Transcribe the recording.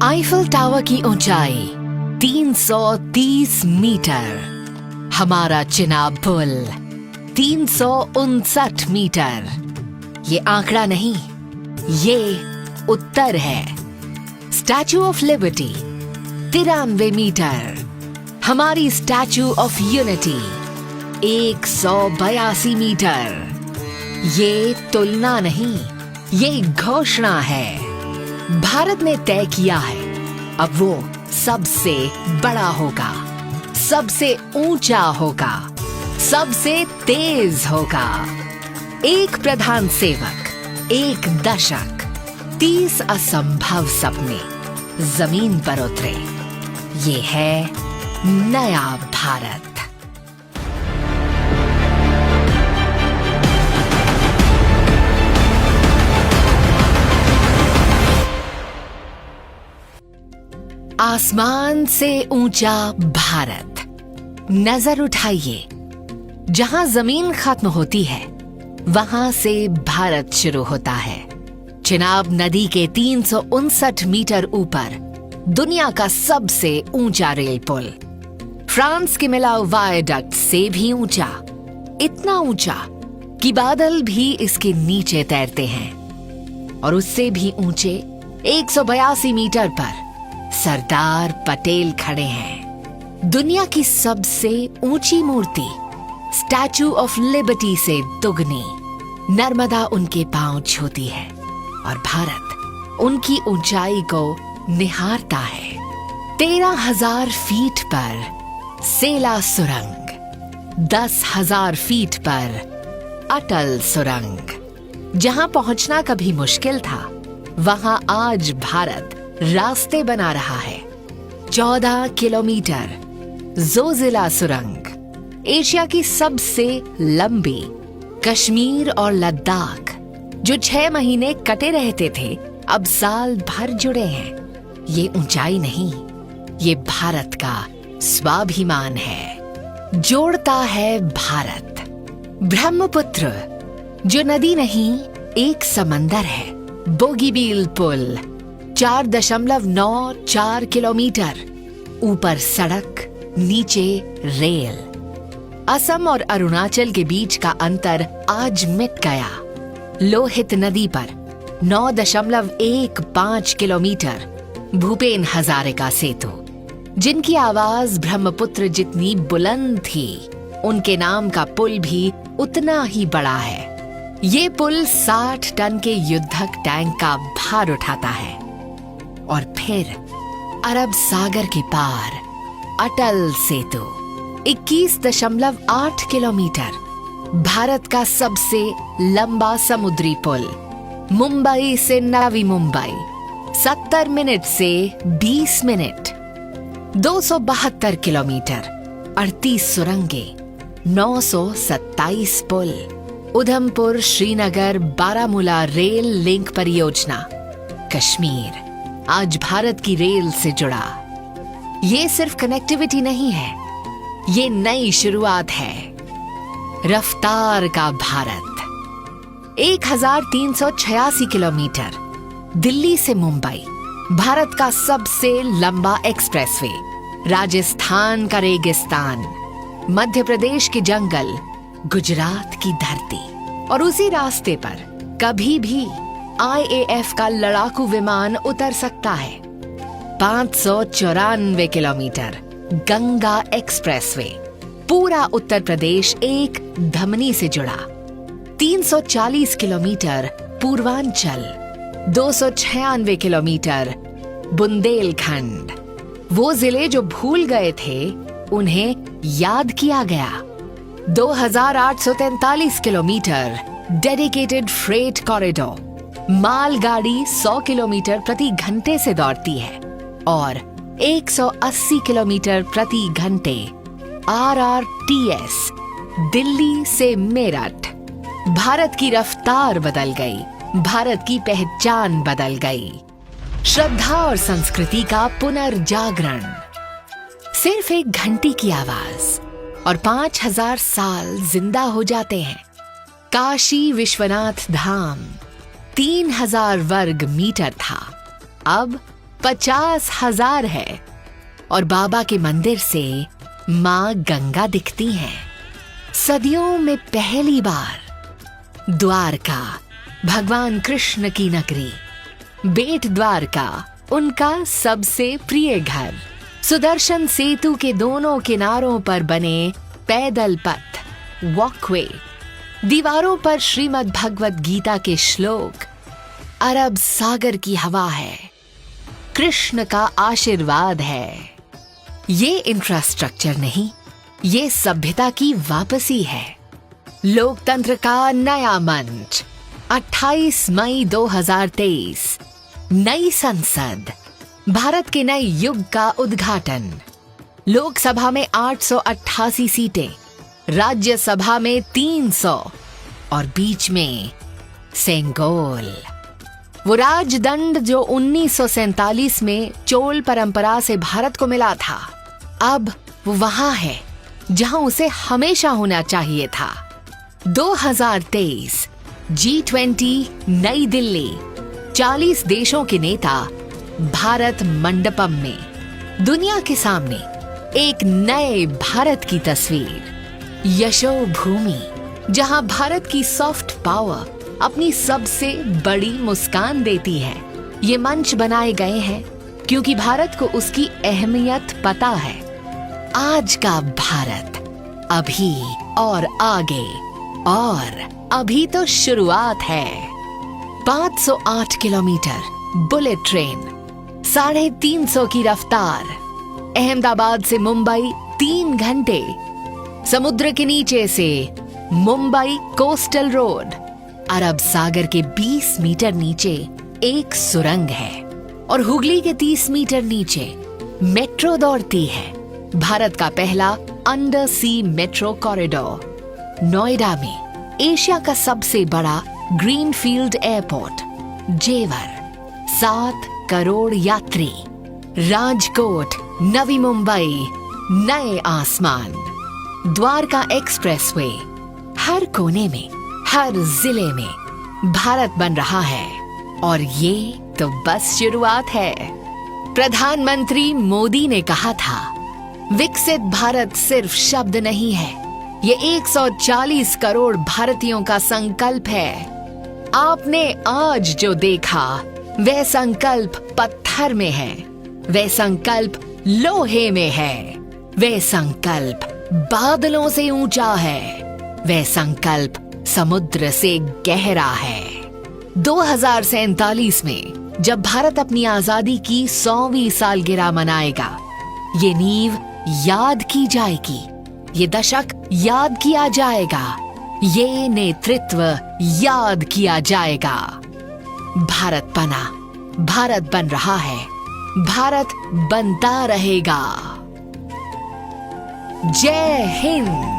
Eiffel tower की ऊंचाई 330 metre, हमारा चिनाब पुल 359 मीटर। ये आंकड़ा नहीं, ये उत्तर है। स्टैचू ऑफ लिबर्टी 93 मीटर, हमारी स्टैचू ऑफ यूनिटी 182 मीटर। ये तुलना नहीं, ये घोषणा है। भारत ने तय किया है, अब वो सबसे बड़ा होगा, सबसे ऊंचा होगा, सबसे तेज होगा। एक प्रधान सेवक, एक दशक, 30 असंभव सपने जमीन पर उतरे। ये है नया भारत। आसमान से ऊंचा भारत, नजर उठाइए। जहां जमीन खत्म होती है, वहां से भारत शुरू होता है। चिनाब नदी के 359 मीटर ऊपर दुनिया का सबसे ऊंचा रेल पुल, फ्रांस के मिलाव वायडक्ट से भी ऊंचा, इतना ऊंचा कि बादल भी इसके नीचे तैरते हैं। और उससे भी ऊंचे 182 मीटर पर सरदार पटेल खड़े हैं। दुनिया की सबसे ऊंची मूर्ति स्टैचू ऑफ लिबर्टी से दुगनी, नर्मदा उनके पांव छूती है और भारत उनकी ऊंचाई को निहारता है। 13,000 फीट पर सेला सुरंग, 10,000 फीट पर अटल सुरंग। जहां पहुंचना कभी मुश्किल था, वहां आज भारत रास्ते बना रहा है। 14 किलोमीटर जोजिला सुरंग, एशिया की सबसे लंबी। कश्मीर और लद्दाख जो 6 महीने कटे रहते थे, अब साल भर जुड़े हैं। ये ऊंचाई नहीं, ये भारत का स्वाभिमान है। जोड़ता है भारत। ब्रह्मपुत्र जो नदी नहीं, एक समंदर है। बोगीबील पुल 4.94 किलोमीटर, ऊपर सड़क, नीचे रेल। असम और अरुणाचल के बीच का अंतर आज मिट गया। लोहित नदी पर 9.15 किलोमीटर, भूपेन हजारिका सेतु, जिनकी आवाज ब्रह्मपुत्र जितनी बुलंद थी, उनके नाम का पुल भी उतना ही बड़ा है। ये पुल 60 टन के युद्धक टैंक का भार उठाता है। और फिर अरब सागर के पार अटल सेतु 21.8 किलोमीटर, भारत का सबसे लंबा समुद्री पुल। मुंबई से नवी मुंबई 70 मिनट से 20 मिनट। 272 किलोमीटर, 38 सुरंगें, 927 पुल। उधमपुर श्रीनगर बारामूला रेल लिंक परियोजना। कश्मीर आज भारत की रेल से जुड़ा। ये सिर्फ कनेक्टिविटी नहीं है, ये नई शुरुआत है। रफ्तार का भारत 1386 किलोमीटर, दिल्ली से मुंबई, भारत का सबसे लंबा एक्सप्रेसवे। राजस्थान का रेगिस्तान, मध्य प्रदेश के जंगल, गुजरात की धरती। और उसी रास्ते पर कभी भी IAF का लड़ाकू विमान उतर सकता है। 594 किलोमीटर गंगा एक्सप्रेसवे, पूरा उत्तर प्रदेश एक धमनी से जुड़ा। 340 किलोमीटर पूर्वांचल, 296 किलोमीटर बुंदेलखंड। वो जिले जो भूल गए थे, उन्हें याद किया गया। 2843 किलोमीटर डेडिकेटेड फ्रेट कॉरिडोर, मालगाड़ी 100 किलोमीटर प्रति घंटे से दौड़ती है। और 180 किलोमीटर प्रति घंटे RRTS, दिल्ली से मेरठ। भारत की रफ्तार बदल गई, भारत की पहचान बदल गई। श्रद्धा और संस्कृति का पुनर्जागरण। सिर्फ एक घंटी की आवाज और 5000 साल जिंदा हो जाते हैं। काशी विश्वनाथ धाम 3000 वर्ग मीटर था, अब 50,000 है और बाबा के मंदिर से मां गंगा दिखती हैं। सदियों में पहली बार द्वारका, भगवान कृष्ण की नगरी, बेट द्वारका उनका सबसे प्रिय घर, सुदर्शन सेतु के दोनों किनारों पर बने पैदल पथ, वॉकवे, दीवारों पर श्रीमद् भगवत गीता के श्लोक, अरब सागर की हवा है, कृष्ण का आशीर्वाद है। ये इंफ्रास्ट्रक्चर नहीं, ये सभ्यता की वापसी है। लोकतंत्र का नया मंच, 28 मई 2023, नई संसद, भारत के नए युग का उद्घाटन। लोकसभा में 888 सीटें, राज्यसभा में 300 और बीच में सेंगोल, वो राजदंड जो 1947 में चोल परंपरा से भारत को मिला था। अब वो वहां है जहां उसे हमेशा होना चाहिए था। 2023 G20 नई दिल्ली, 40 देशों के नेता भारत मंडपम में, दुनिया के सामने एक नए भारत की तस्वीर। यशो भूमि, जहां भारत की सॉफ्ट पावर अपनी सबसे बड़ी मुस्कान देती है। ये मंच बनाए गए हैं क्योंकि भारत को उसकी अहमियत पता है। आज का भारत अभी और आगे, और अभी तो शुरुआत है। 508 किलोमीटर बुलेट ट्रेन, 350 की रफ्तार, अहमदाबाद से मुंबई 3 घंटे, समुद्र के नीचे से मुंबई कोस्टल रोड, अरब सागर के 20 मीटर नीचे एक सुरंग है और हुगली के 30 मीटर नीचे मेट्रो दौड़ती है। भारत का पहला अंडर सी मेट्रो कॉरिडोर। नोएडा में एशिया का सबसे बड़ा ग्रीनफील्ड एयरपोर्ट, जेवर, 7 करोड़ यात्री। राजकोट, नवी मुंबई, नए आसमान, द्वारका एक्सप्रेसवे, हर कोने में, हर जिले में भारत बन रहा है। और ये तो बस शुरुआत है। प्रधानमंत्री मोदी ने कहा था, विकसित भारत सिर्फ शब्द नहीं है, ये 140 करोड़ भारतीयों का संकल्प है। आपने आज जो देखा वह संकल्प पत्थर में है, वह संकल्प लोहे में है, वह संकल्प बादलों से ऊंचा है, वह संकल्प समुद्र से गहरा है। 2047 में जब भारत अपनी आजादी की 100वीं सालगिरह मनाएगा, ये नींव याद की जाएगी, ये दशक याद किया जाएगा, ये नेतृत्व याद किया जाएगा। भारत बना, भारत बन रहा है, भारत बनता रहेगा। जय हिंद।